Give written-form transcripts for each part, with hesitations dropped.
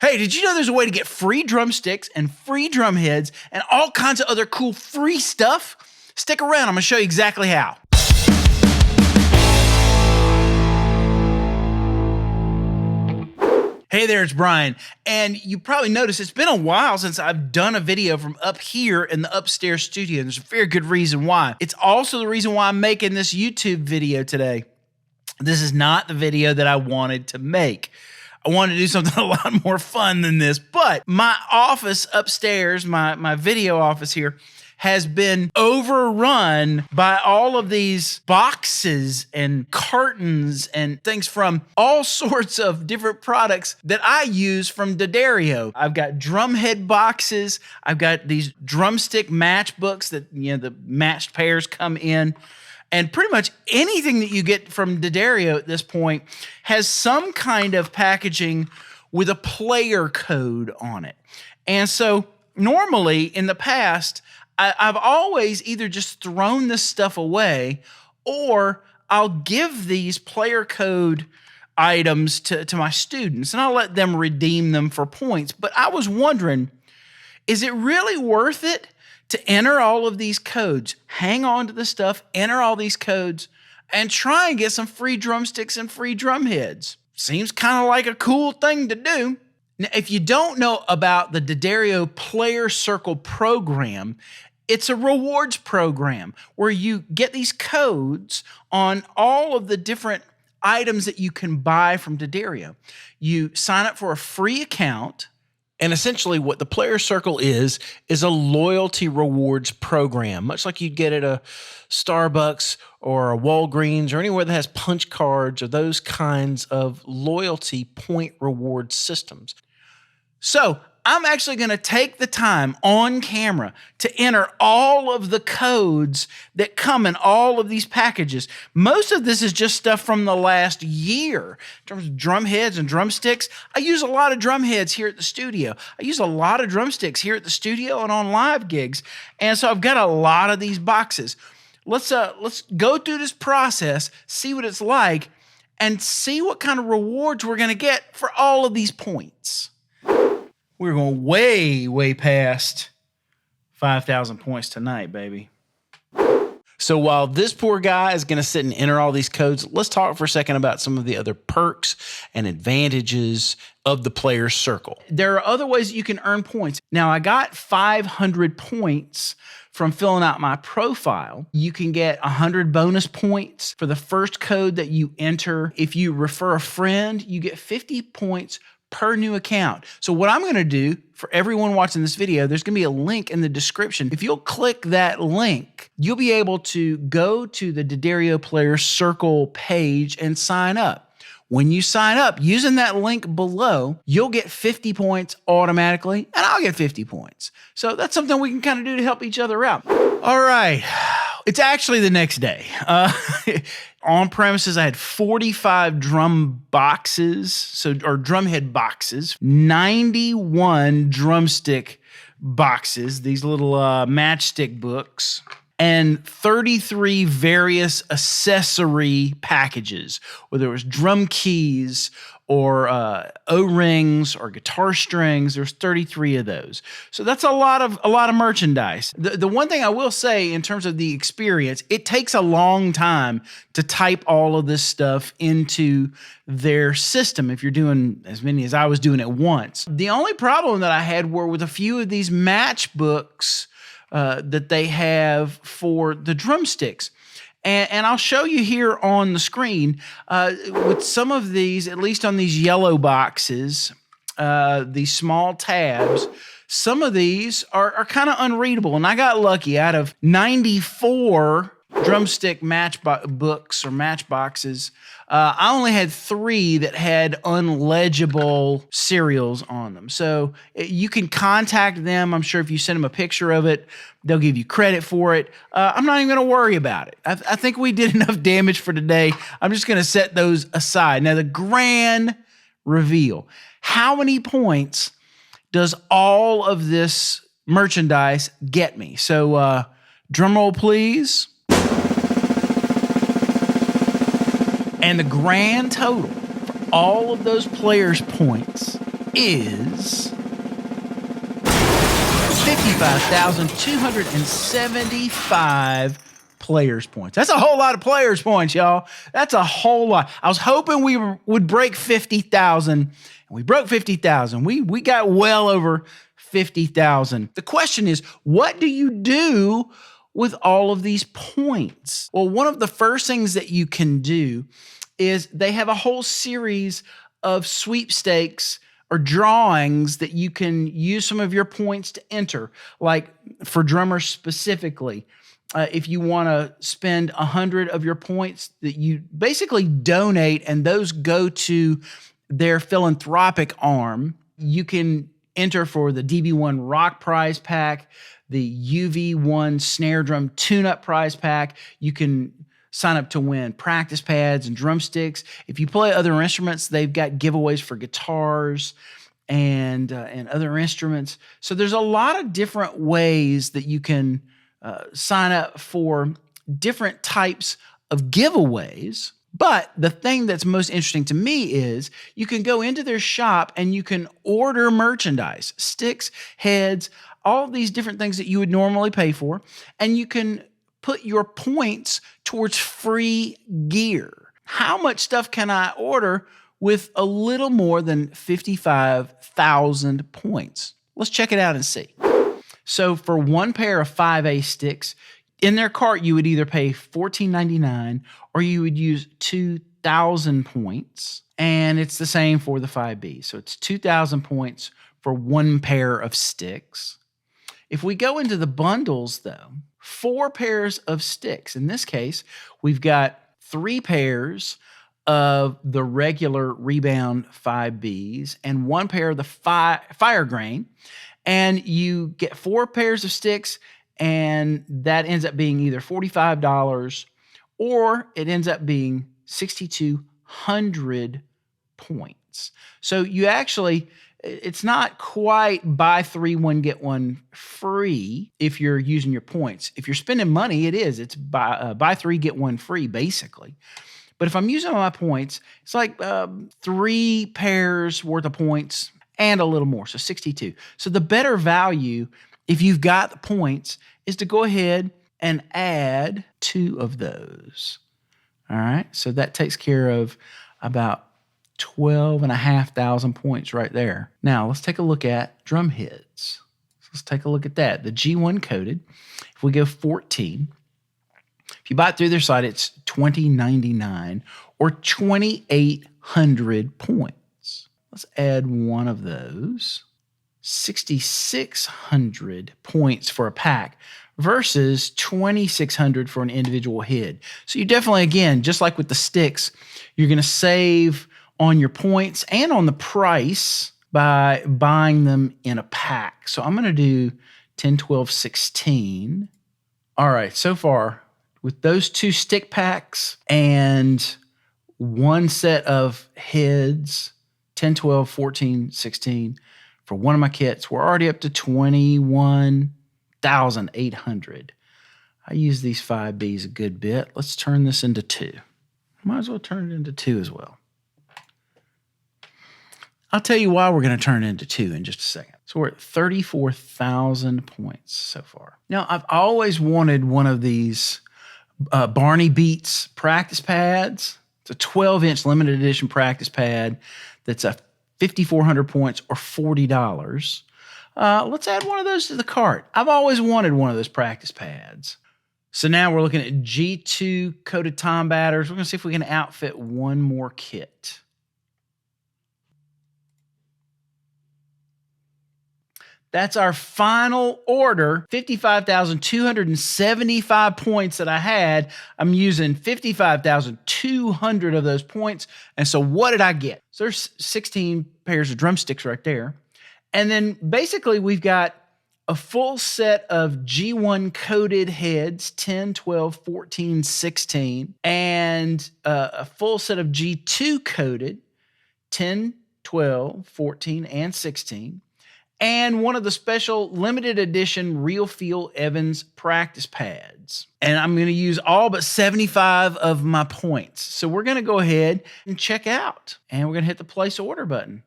Hey, did you know there's a way to get free drumsticks and free drum heads and all kinds of other cool free stuff? Stick around, I'm gonna show you exactly how. Hey there, it's Brian, and you probably noticed it's been a while since I've done a video from up here in the upstairs studio, and there's a very good reason why. It's also the reason why I'm making this YouTube video today. This is not the video that I wanted to make. I wanted to do something a lot more fun than this, but my office upstairs, my video office here, has been overrun by all of these boxes and cartons and things from all sorts of different products that I use from D'Addario. I've got drumhead boxes. I've got these drumstick matchbooks that, the matched pairs come in. And pretty much anything that you get from D'Addario at this point has some kind of packaging with a player code on it. And so normally in the past, I've always either just thrown this stuff away or I'll give these player code items to my students and I'll let them redeem them for points. But I was wondering, is it really worth it to enter all of these codes, hang on to the stuff, enter all these codes, and try and get some free drumsticks and free drum heads? Seems kind of like a cool thing to do. Now, if you don't know about the D'Addario Player Circle program, it's a rewards program where you get these codes on all of the different items that you can buy from D'Addario. You sign up for a free account. And essentially what the Player Circle is a loyalty rewards program, much like you'd get at a Starbucks or a Walgreens or anywhere that has punch cards or those kinds of loyalty point reward systems. So I'm actually going to take the time on camera to enter all of the codes that come in all of these packages. Most of this is just stuff from the last year. In terms of drum heads and drumsticks, I use a lot of drum heads here at the studio. I use a lot of drumsticks here at the studio and on live gigs. And so I've got a lot of these boxes. Let's go through this process, see what it's like, and see what kind of rewards we're going to get for all of these points. We're going way, way past 5,000 points tonight, baby. So while this poor guy is going to sit and enter all these codes, let's talk for a second about some of the other perks and advantages of the Player Circle. There are other ways that you can earn points. Now, I got 500 points from filling out my profile. You can get 100 bonus points for the first code that you enter. If you refer a friend, you get 50 points per new account. So what I'm going to do for everyone watching this video, there's going to be a link in the description. If you'll click that link, you'll be able to go to the D'Addario Player Circle page and sign up. When you sign up using that link below, you'll get 50 points automatically, and I'll get 50 points. So that's something we can kind of do to help each other out. All right. It's actually the next day. On premises, I had 45 drum boxes, or drumhead boxes, 91 drumstick boxes, these little matchstick books, and 33 various accessory packages, whether it was drum keys or O-rings or guitar strings. There's 33 of those. So that's a lot of merchandise. The one thing I will say in terms of the experience, it takes a long time to type all of this stuff into their system if you're doing as many as I was doing at once. The only problem that I had were with a few of these matchbooks that they have for the drumsticks. And I'll show you here on the screen with some of these, at least on these yellow boxes, these small tabs, some of these are kind of unreadable. And I got lucky. Out of 94 drumstick books or matchboxes, I only had 3 that had unlegible serials on them. So you can contact them. I'm sure if you send them a picture of it, they'll give you credit for it. I'm not even going to worry about it. I think we did enough damage for today. I'm just going to set those aside. Now, the grand reveal. How many points does all of this merchandise get me? So drum roll, please. And the grand total for all of those players' points is 55,275 players points. That's a whole lot of players points, y'all. That's a whole lot. I was hoping we would break 50,000, and we broke 50,000. We got well over 50,000. The question is, what do you do with all of these points? Well, one of the first things that you can do is they have a whole series of sweepstakes or drawings that you can use some of your points to enter, like for drummers specifically. If you want to spend 100 of your points that you basically donate, and those go to their philanthropic arm, you can enter for the DB1 Rock Prize Pack, the UV1 Snare Drum Tune-Up Prize Pack. You can sign up to win practice pads and drumsticks. If you play other instruments, they've got giveaways for guitars and other instruments. So there's a lot of different ways that you can sign up for different types of giveaways. But the thing that's most interesting to me is you can go into their shop and you can order merchandise, sticks, heads, all of these different things that you would normally pay for, and you can put your points towards free gear. How much stuff can I order with a little more than 55,000 points? Let's check it out and see. So for one pair of 5A sticks, in their cart, you would either pay $14.99 or you would use 2,000 points. And it's the same for the 5B. So it's 2,000 points for one pair of sticks. If we go into the bundles, though, 4 pairs of sticks. In this case, we've got 3 pairs of the regular Rebound 5Bs and 1 pair of the Fire Grain. And you get 4 pairs of sticks, and that ends up being either $45 or it ends up being 6,200 points. So you actually, it's not quite buy 3, 1, get 1 free if you're using your points. If you're spending money, it is. It's buy 3, get 1 free, basically. But if I'm using my points, it's like 3 pairs worth of points and a little more, so 62. So the better value, if you've got the points, is to go ahead and add 2 of those. All right, so that takes care of about 12,500 points right there. Now, let's take a look at drum heads. Let's take a look at that. The G1 coated, if we go 14, if you buy it through their site, it's $20.99 or 2,800 points. Let's add 1 of those. 6,600 points for a pack versus 2,600 for an individual head. So you definitely, again, just like with the sticks, you're going to save on your points and on the price by buying them in a pack. So I'm going to do 10, 12, 16. All right, so far with those 2 stick packs and 1 set of heads, 10, 12, 14, 16, for one of my kits, we're already up to 21,800. I use these 5Bs a good bit. Let's turn this into 2. Might as well turn it into 2 as well. I'll tell you why we're going to turn it into 2 in just a second. So we're at 34,000 points so far. Now, I've always wanted one of these Barney Beats practice pads. It's a 12-inch limited edition practice pad that's a 5,400 points or $40. Let's add one of those to the cart. I've always wanted one of those practice pads. So now we're looking at G2 coated tom batters. We're going to see if we can outfit one more kit. That's our final order, 55,275 points that I had. I'm using 55,200 of those points. And so what did I get? So there's 16 pairs of drumsticks right there. And then basically we've got a full set of G1 coated heads, 10, 12, 14, 16, and a full set of G2 coated, 10, 12, 14, and 16. And one of the special limited edition Real Feel Evans practice pads. And I'm going to use all but 75 of my points. So we're going to go ahead and check out. And we're going to hit the place order button.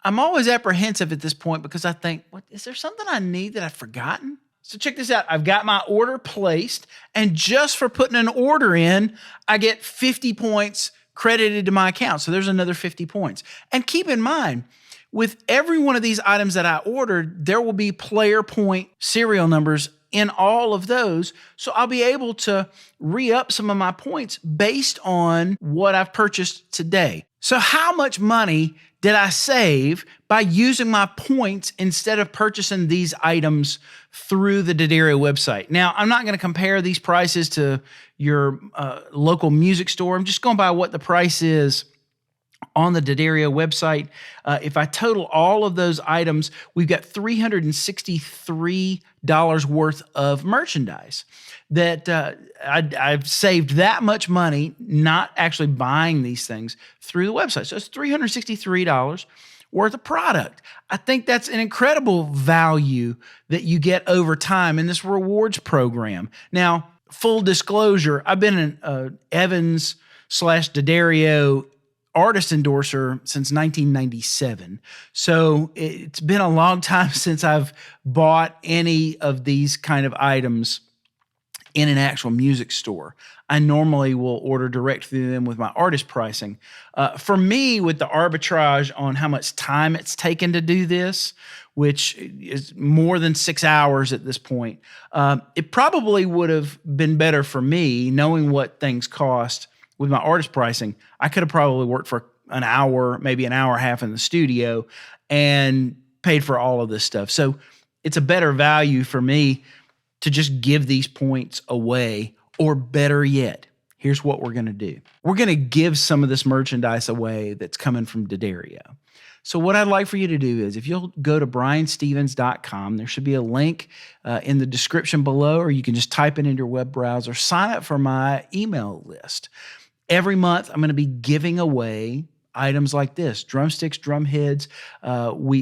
I'm always apprehensive at this point because I think, what, is there something I need that I've forgotten? So check this out. I've got my order placed, and just for putting an order in, I get 50 points credited to my account. So there's another 50 points. And keep in mind, with every one of these items that I ordered, there will be player point serial numbers in all of those. So I'll be able to re-up some of my points based on what I've purchased today. So how much money did I save by using my points instead of purchasing these items through the D'Addario website? Now, I'm not going to compare these prices to your local music store. I'm just going by what the price is on the D'Addario website. If I total all of those items, we've got $363 worth of merchandise that I've saved that much money not actually buying these things through the website. So it's $363 worth of product. I think that's an incredible value that you get over time in this rewards program. Now, full disclosure, I've been an Evans/D'Addario artist endorser since 1997. So it's been a long time since I've bought any of these kind of items in an actual music store. I normally will order direct through them with my artist pricing. For me, with the arbitrage on how much time it's taken to do this, which is more than 6 hours at this point, it probably would have been better for me knowing what things cost. With my artist pricing, I could have probably worked for an hour, maybe an hour and a half in the studio and paid for all of this stuff. So it's a better value for me to just give these points away, or better yet, here's what we're going to do. We're going to give some of this merchandise away that's coming from D'Addario. So what I'd like for you to do is, if you'll go to brianstevens.com, there should be a link in the description below, or you can just type it in your web browser, sign up for my email list. Every month, I'm going to be giving away items like this: Drumsticks, Drumheads.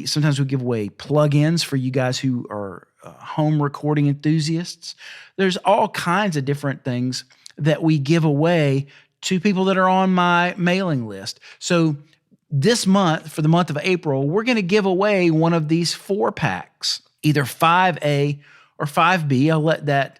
Sometimes we give away plugins for you guys who are home recording enthusiasts. There's all kinds of different things that we give away to people that are on my mailing list. So this month, for the month of April, we're going to give away one of these 4-packs, either 5A or 5B. I'll let that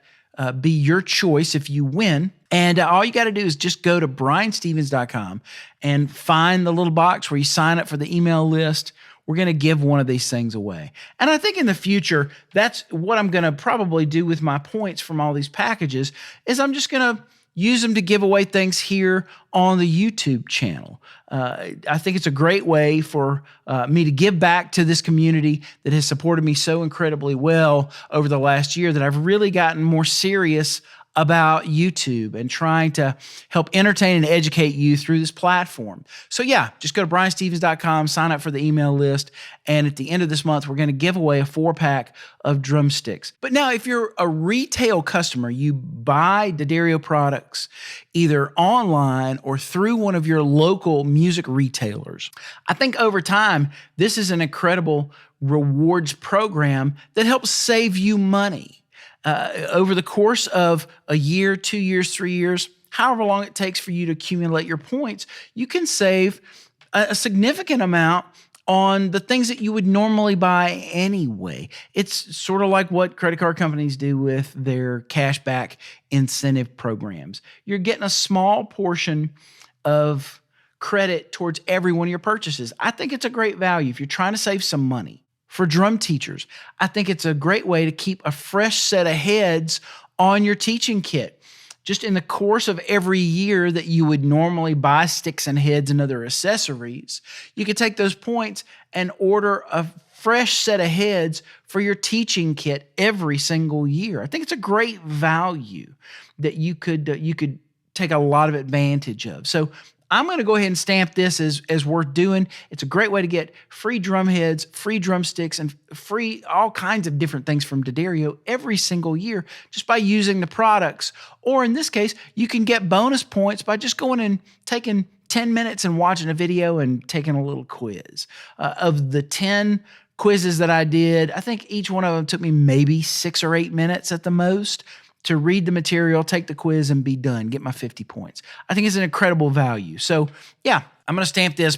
be your choice if you win. And all you got to do is just go to brianstevens.com and find the little box where you sign up for the email list. We're going to give one of these things away. And I think in the future, that's what I'm going to probably do with my points from all these packages, is I'm just going to use them to give away things here on the YouTube channel. I think it's a great way for me to give back to this community that has supported me so incredibly well over the last year, that I've really gotten more serious about YouTube and trying to help entertain and educate you through this platform. So yeah, just go to brianstevens.com, sign up for the email list, and at the end of this month, we're going to give away a 4-pack of drumsticks. But now, if you're a retail customer, you buy D'Addario products either online or through one of your local music retailers, I think over time, this is an incredible rewards program that helps save you money. Over the course of a year, 2 years, 3 years, however long it takes for you to accumulate your points, you can save a significant amount on the things that you would normally buy anyway. It's sort of like what credit card companies do with their cashback incentive programs. You're getting a small portion of credit towards every one of your purchases. I think it's a great value if you're trying to save some money. For drum teachers, I think it's a great way to keep a fresh set of heads on your teaching kit. Just in the course of every year that you would normally buy sticks and heads and other accessories, you could take those points and order a fresh set of heads for your teaching kit every single year. I think it's a great value that you could take a lot of advantage of. So I'm going to go ahead and stamp this as worth doing. It's a great way to get free drum heads, free drumsticks, and free all kinds of different things from D'Addario every single year just by using the products. Or in this case, you can get bonus points by just going and taking 10 minutes and watching a video and taking a little quiz. Of the 10 quizzes that I did, I think each one of them took me maybe 6 or 8 minutes at the most to read the material, take the quiz, and be done, get my 50 points. I think it's an incredible value. So yeah, I'm going to stamp this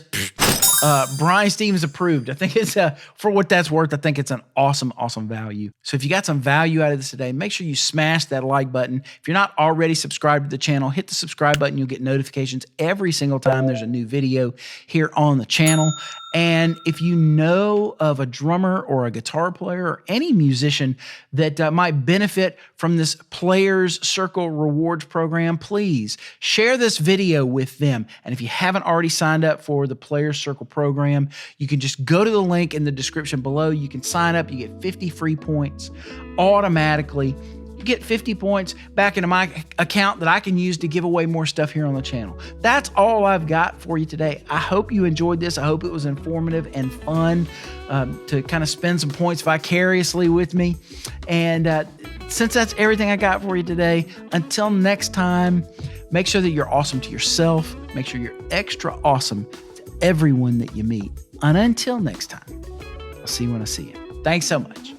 Brian Stevens approved. I think it's, for what that's worth, I think it's an awesome, awesome value. So if you got some value out of this today, make sure you smash that like button. If you're not already subscribed to the channel, hit the subscribe button. You'll get notifications every single time there's a new video here on the channel. And if you know of a drummer or a guitar player or any musician that might benefit from this Players Circle Rewards program, please share this video with them. And if you haven't already signed up for the Players Circle program, you can just go to the link in the description below. You can sign up. You get 50 free points automatically. You get 50 points back into my account that I can use to give away more stuff here on the channel. That's all I've got for you today. I hope you enjoyed this. I hope it was informative and fun to kind of spend some points vicariously with me. And since that's everything I got for you today, until next time, make sure that you're awesome to yourself. Make sure you're extra awesome to everyone that you meet. And until next time, I'll see you when I see you. Thanks so much.